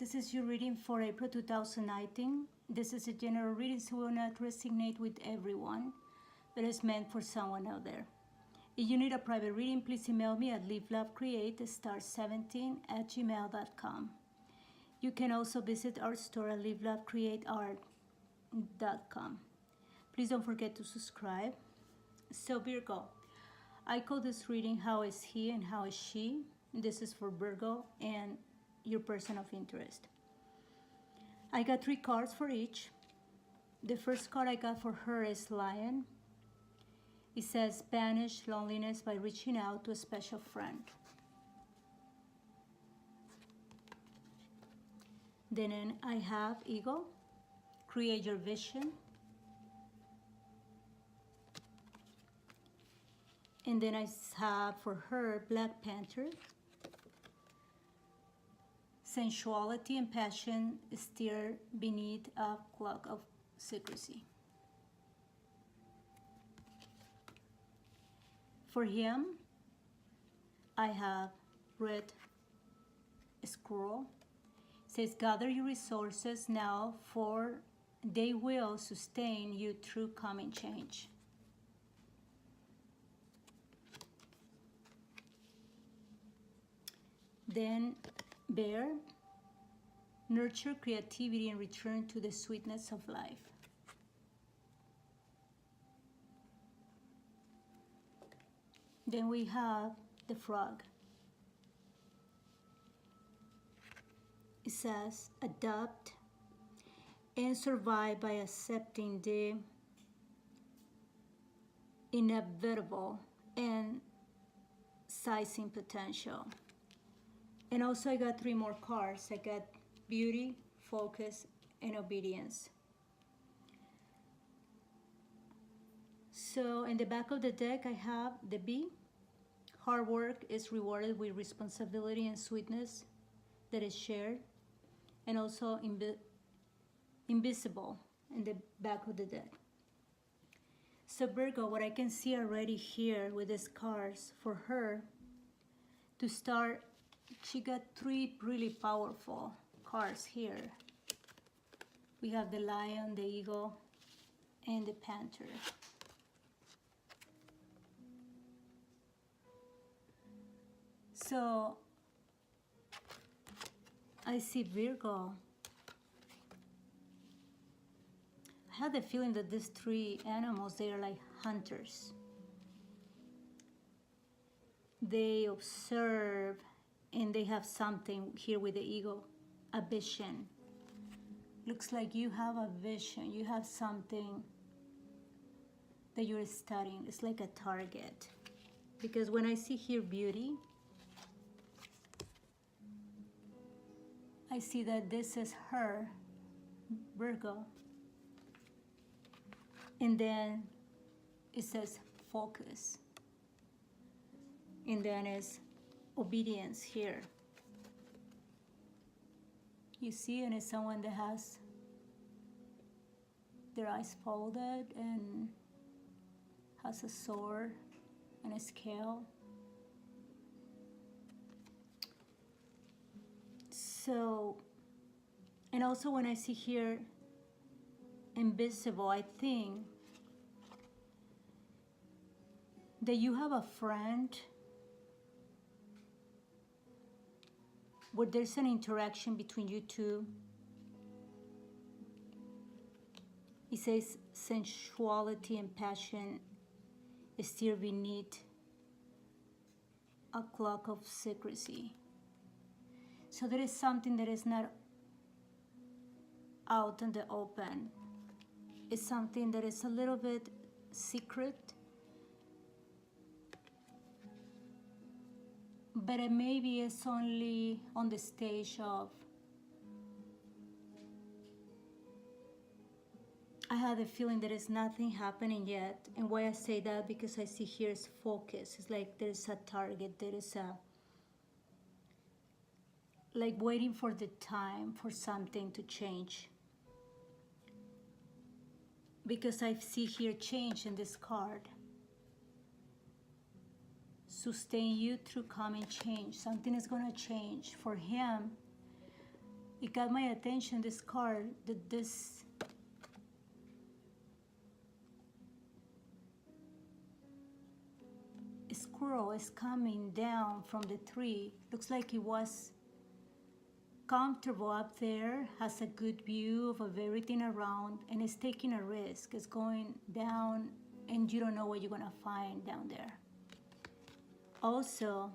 This is your reading for April 2019. This is a general reading, so will not resonate with everyone, but it's meant for someone out there. If you need a private reading, please email me at livelovecreate17@gmail.com. You can also visit our store at livelovecreateart.com. Please don't forget to subscribe. So Virgo, I call this reading How is He and How is She? This is for Virgo and your person of interest. I got 3 cards for each. The first card I got for her is Lion. It says banish loneliness by reaching out to a special friend. Then I have Eagle, create your vision. And then I have for her Black Panther, sensuality and passion stir beneath a cloak of secrecy. For him, I have Red Scroll. It says, gather your resources now, for they will sustain you through coming change. Then Bear, nurture creativity and return to the sweetness of life. Then we have the Frog. It says, adapt and survive by accepting the inevitable and seizing potential. And also I got 3 more cards. I got Beauty, Focus, and Obedience. So in the back of the deck I have the Bee. Hard work is rewarded with responsibility and sweetness that is shared. And also Invisible in the back of the deck. So Virgo, what I can see already here with these cards for her, to start, she got 3 really powerful cards here. We have the Lion, the Eagle, and the Panther. So I see Virgo. I have the feeling that these 3 animals, they are like hunters. They observe, and they have something here with the eagle, a vision. Looks like you have a vision. You have something that you're studying. It's like a target. Because when I see here Beauty, I see that this is her, Virgo. And then it says Focus. And then it's Obedience here. You see, and it's someone that has their eyes folded and has a sword and a scale. So, and also when I see here Invisible, I think that you have a friend where there's an interaction between you two. It says sensuality and passion stir beneath a cloak of secrecy. So there is something that is not out in the open. It's something that is a little bit secret, but it maybe it's only on the stage of, I have the feeling there is nothing happening yet. And why I say that, because I see here is focus. It's like there's a target, there is a, like waiting for the time for something to change. Because I see here change in this card. Sustain you through coming change. Something is going to change. For him, it got my attention, this card, that this squirrel is coming down from the tree. Looks like he was comfortable up there, has a good view of everything around, and is taking a risk. It's going down and you don't know what you're gonna find down there. Also,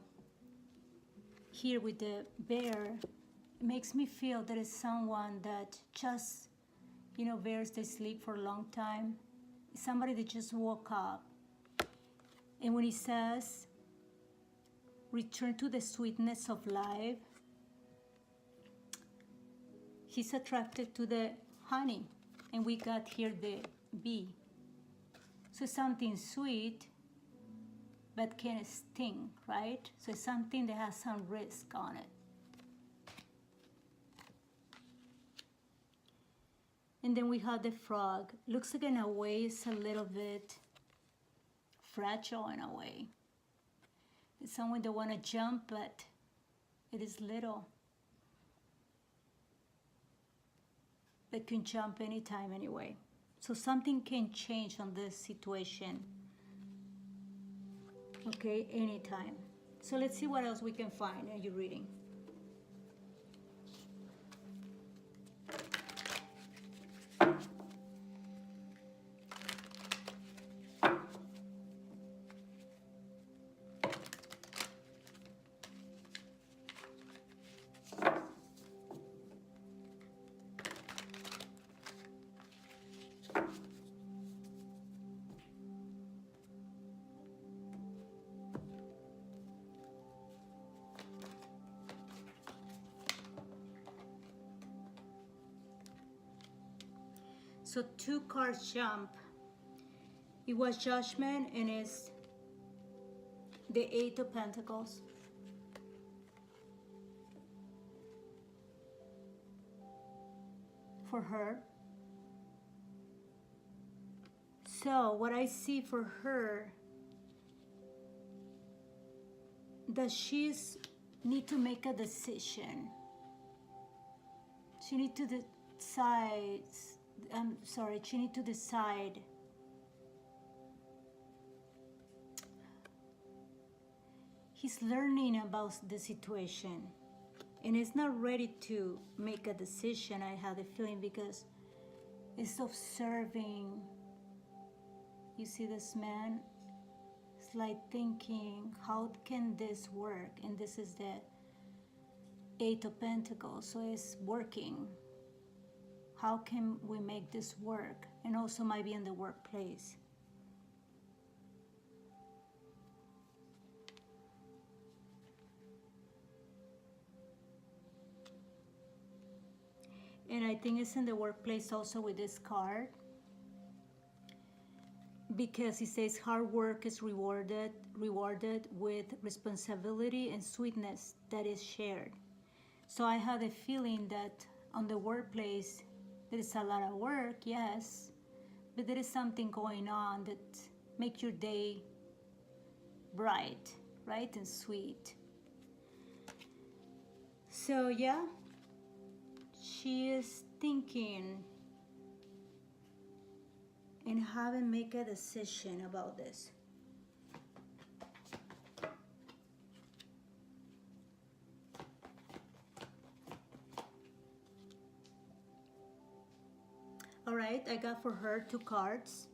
here with the bear, it makes me feel there is someone that just, bears, they sleep for a long time. Somebody that just woke up. And when he says, return to the sweetness of life, he's attracted to the honey. And we got here the bee. So something sweet, but can sting, right? So it's something that has some risk on it. And then we have the frog. Looks like in a way it's a little bit fragile in a way. It's someone that want to jump, but it is little. They can jump anytime anyway. So something can change on this situation. Okay, anytime. So let's see what else we can find in your reading. So 2 cards jump. It was Judgment and it's the 8 of Pentacles. For her. So what I see for her, that she's need to make a decision. She need to decide. She need to decide. He's learning about the situation and is not ready to make a decision, I have the feeling, because it's observing. You see this man? It's like thinking, how can this work? And this is the 8 of Pentacles, so it's working. How can we make this work? And also might be in the workplace. And I think it's in the workplace also with this card. Because it says hard work is rewarded with responsibility and sweetness that is shared. So I have a feeling that on the workplace, there is a lot of work, yes, but there is something going on that makes your day bright, right, and sweet. So yeah, she is thinking and haven't made a decision about this. All right, I got for her 2 cards.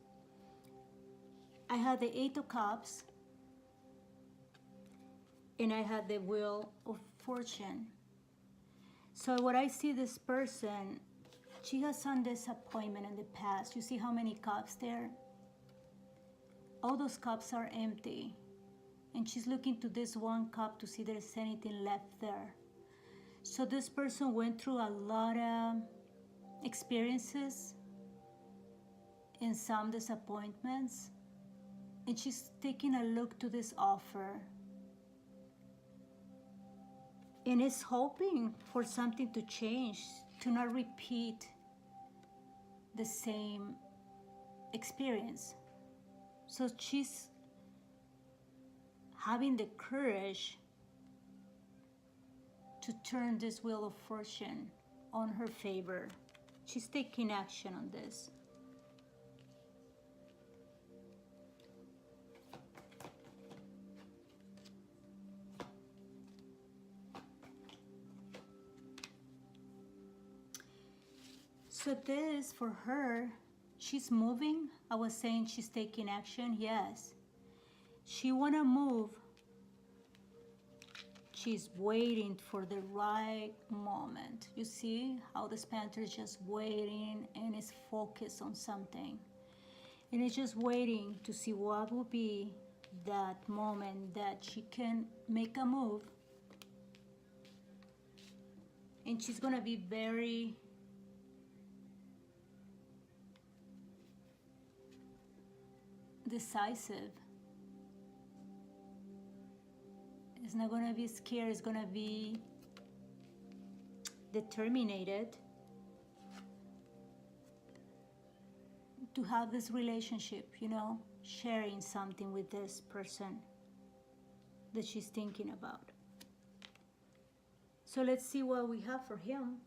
I had the 8 of Cups and I had the Wheel of Fortune. So what I see, this person, she has some disappointment in the past. You see how many cups there? All those cups are empty. And she's looking to this one cup to see if there's anything left there. So this person went through a lot of experiences and some disappointments. And she's taking a look to this offer. And is hoping for something to change, to not repeat the same experience. So she's having the courage to turn this Wheel of Fortune on her favor. She's taking action on this. So this, for her, she's moving. I was saying she's taking action. Yes. She want to move. She's waiting for the right moment. You see how this panther is just waiting and is focused on something. And it's just waiting to see what will be that moment that she can make a move. And she's going to be very decisive. It's not going to be scared. It's going to be determined to have this relationship, you know, sharing something with this person that she's thinking about. So let's see what we have for him.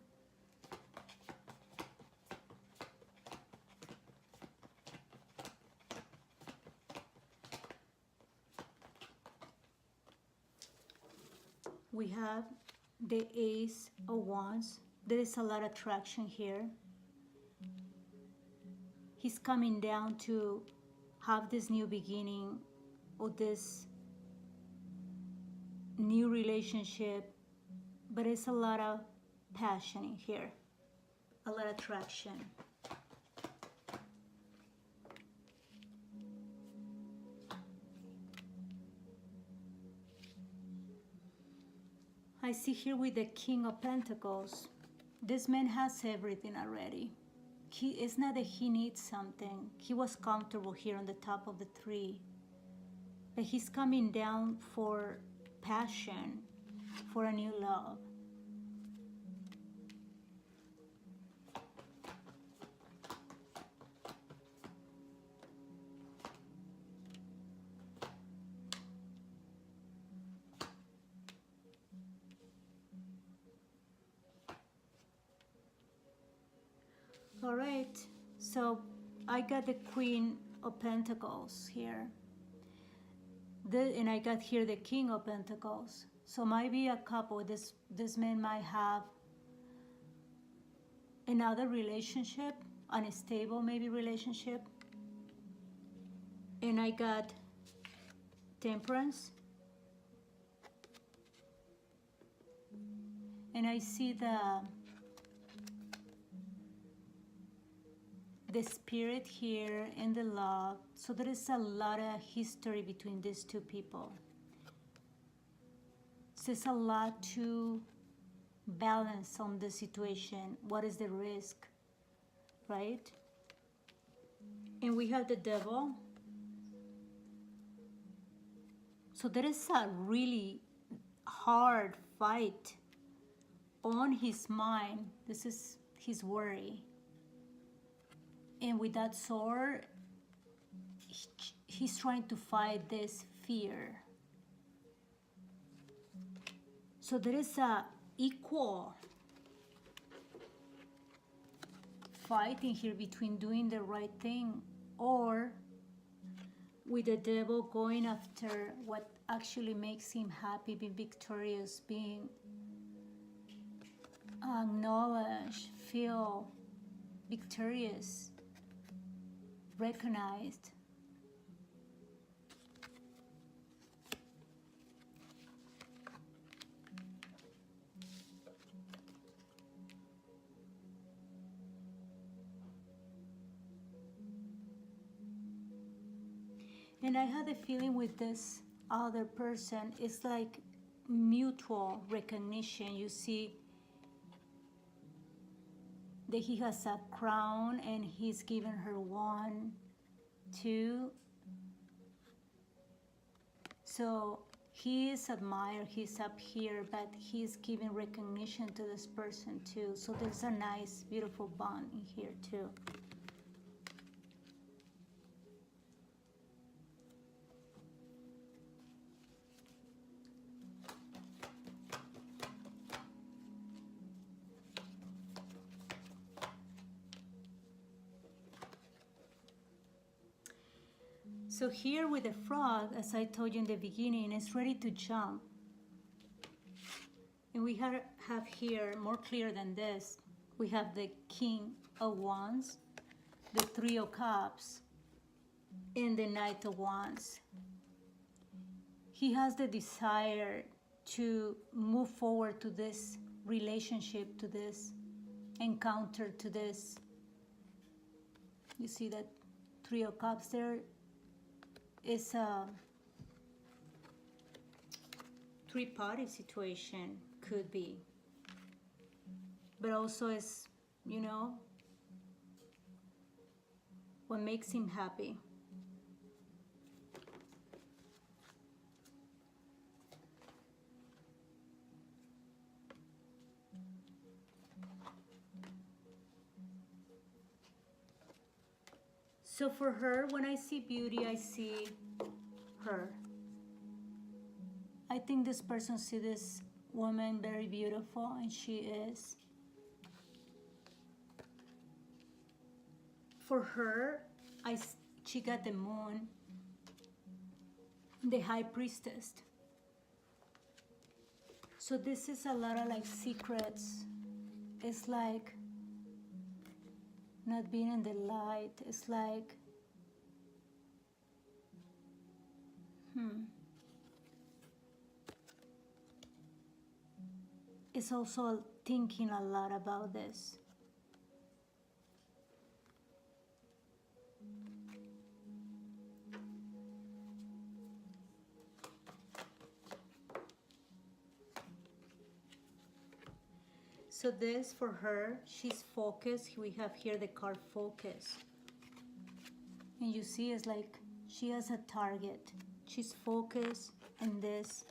We have the Ace of Wands. There is a lot of traction here. He's coming down to have this new beginning or this new relationship, but it's a lot of passion in here, a lot of traction. I see here with the King of Pentacles, this man has everything already. It's not that he needs something. He was comfortable here on the top of the tree. But he's coming down for passion, for a new love. All right, so I got the Queen of Pentacles here. And I got here the King of Pentacles. So might be a couple. This man might have another relationship, unstable maybe relationship. And I got Temperance. And I see the Spirit here and the love. So there is a lot of history between these two people. So there's a lot to balance on the situation. What is the risk, right? And we have the Devil. So there is a really hard fight on his mind. This is his worry. And with that sword, he's trying to fight this fear. So there is a equal fighting here between doing the right thing or with the Devil going after what actually makes him happy, being victorious, being acknowledged, feel victorious, recognized. And I had a feeling with this other person, it's like mutual recognition. You see that he has a crown and he's given her 1, 2. So he is admired, he's up here, but he's giving recognition to this person too. So there's a nice, beautiful bond in here too. So here with the frog, as I told you in the beginning, it's ready to jump. And we have here, more clear than this, we have the King of Wands, the Three of Cups, and the Knight of Wands. He has the desire to move forward to this relationship, to this encounter, to this. You see that Three of Cups there is a three-party situation, could be. But also is, you know, what makes him happy. So for her, when I see beauty, I see her. I think this person sees this woman very beautiful, and she is. For her, she got the moon, the high priestess. So this is a lot of like secrets. It's like not being in the light. It's like, It's also thinking a lot about this. So this, for her, she's focused. We have here the card focus. And you see, it's like she has a target. She's focused in this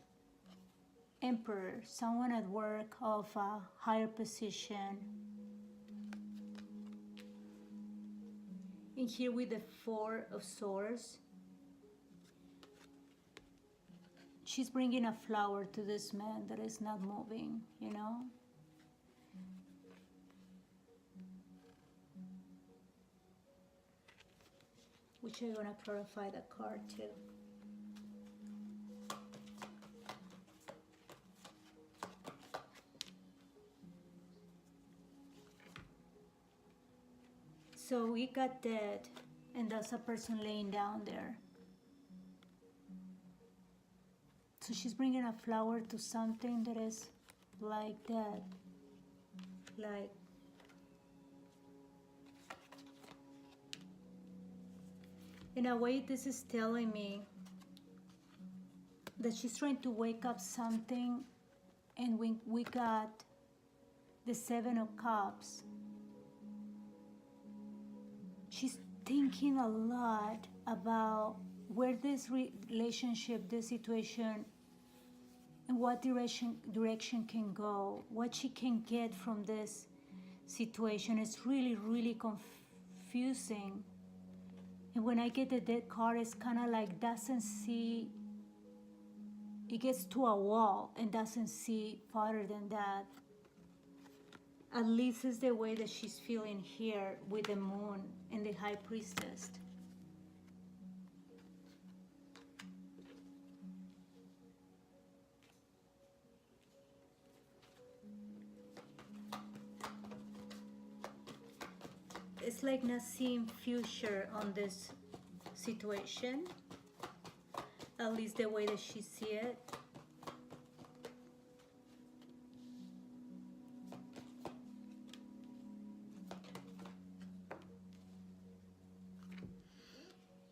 Emperor, someone at work of a higher position. And here with the Four of Swords, she's bringing a flower to this man that is not moving, you know? Which I'm gonna clarify the card too. So we got dead, and that's a person laying down there. So she's bringing a flower to something that is like that, like in a way, this is telling me that she's trying to wake up something, and we got the Seven of Cups. She's thinking a lot about where this relationship, this situation, and what direction can go, what she can get from this situation. It's really, really confusing. And when I get the dead card, it's kind of like doesn't see, it gets to a wall and doesn't see farther than that. At least it's the way that she's feeling here with the moon and the high priestess. It's like not seeing future on this situation, at least the way that she sees it.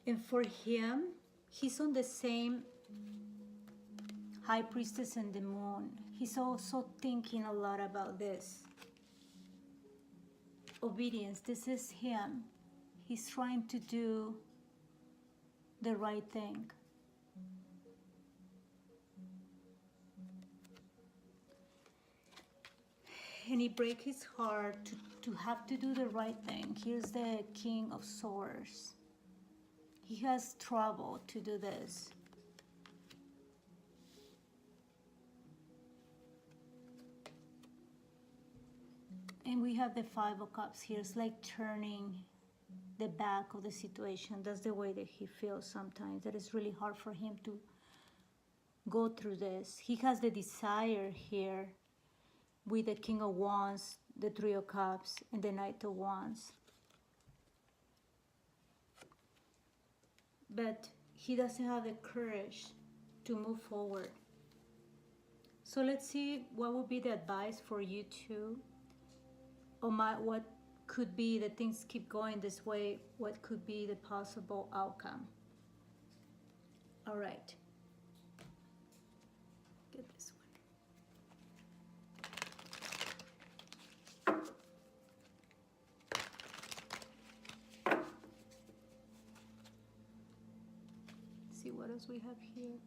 And for him, he's on the same high priestess and the moon. He's also thinking a lot about this. Obedience, this is him. He's trying to do the right thing. And he breaks his heart to have to do the right thing. Here's the King of Swords. He has trouble to do this. And we have the Five of Cups here. It's like turning the back of the situation. That's the way that he feels sometimes. That it's really hard for him to go through this. He has the desire here with the King of Wands, the Three of Cups, and the Knight of Wands. But he doesn't have the courage to move forward. So let's see what would be the advice for you two. Or what could be the things keep going this way, what could be the possible outcome. All right. Get this one. See what else we have here.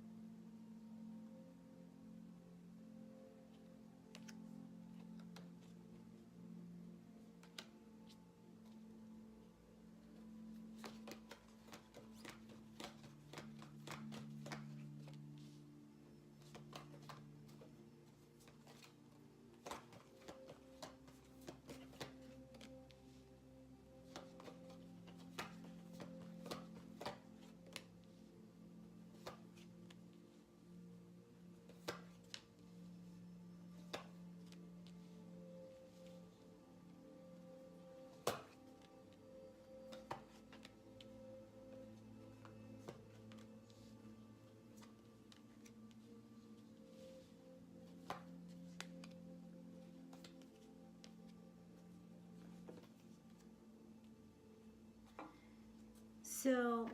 So,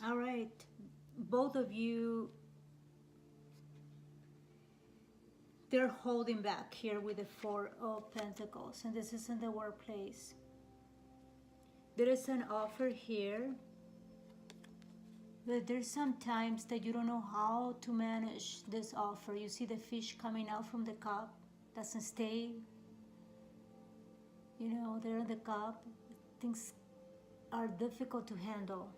all right, both of you, they're holding back here with the Four of Pentacles, and this is in the workplace. There is an offer here, but there's some times that you don't know how to manage this offer. You see the fish coming out from the cup, doesn't stay, you know, there in the cup. Things are difficult to handle.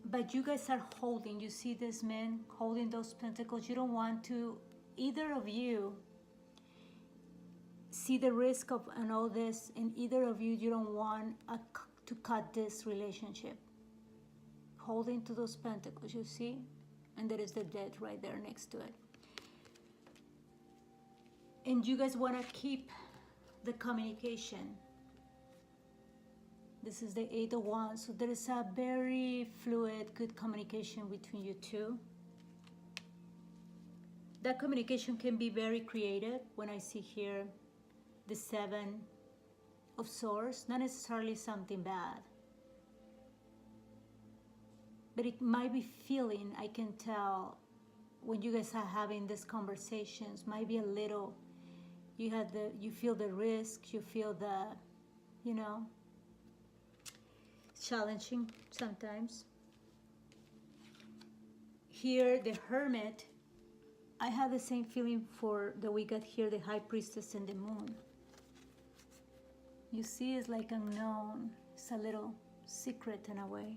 But you guys are holding, you see this man holding those pentacles. You don't want to, either of you, see the risk of and all this, and either of you don't want to cut this relationship. Holding to those pentacles, you see? And there is the death right there next to it. And you guys want to keep the communication. This is the Eight of Wands, so there is a very fluid, good communication between you two. That communication can be very creative. When I see here the Seven of Swords, not necessarily something bad, but it might be feeling, I can tell, when you guys are having these conversations, might be a little, you feel the risk, you feel the, you know, challenging sometimes. Here, the Hermit, I have the same feeling for that we got here, the High Priestess and the Moon. You see, it's like unknown. It's a little secret in a way.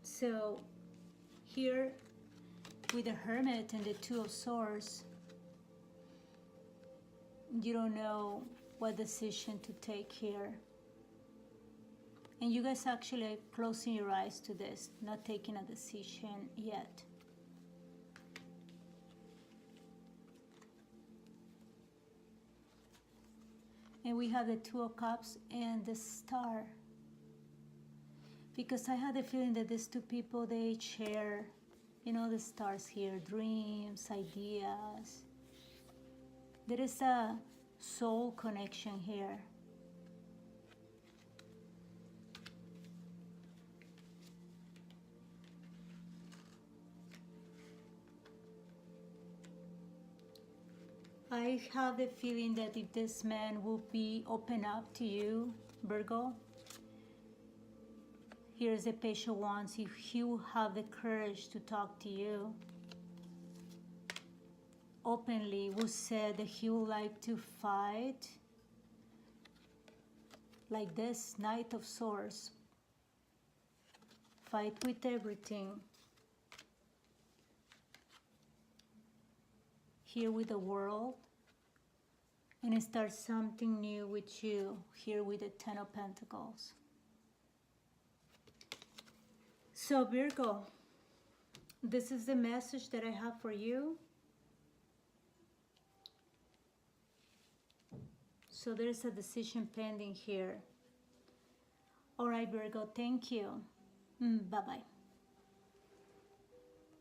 So, here, with the Hermit and the Two of Swords, you don't know what decision to take here. And you guys actually are closing your eyes to this, not taking a decision yet. And we have the Two of Cups and the Star. Because I had the feeling that these two people, they share, you know, the stars here, dreams, ideas. There is a soul connection here. I have the feeling that if this man will be open up to you, Virgo, here's the Page of Wands, if he will have the courage to talk to you openly, who said that he would like to fight like this Knight of Swords, fight with everything. here with the world and start something new with you here with the Ten of Pentacles. So Virgo, this is the message that I have for you. So there's a decision pending here. All right, Virgo, thank you. Bye-bye.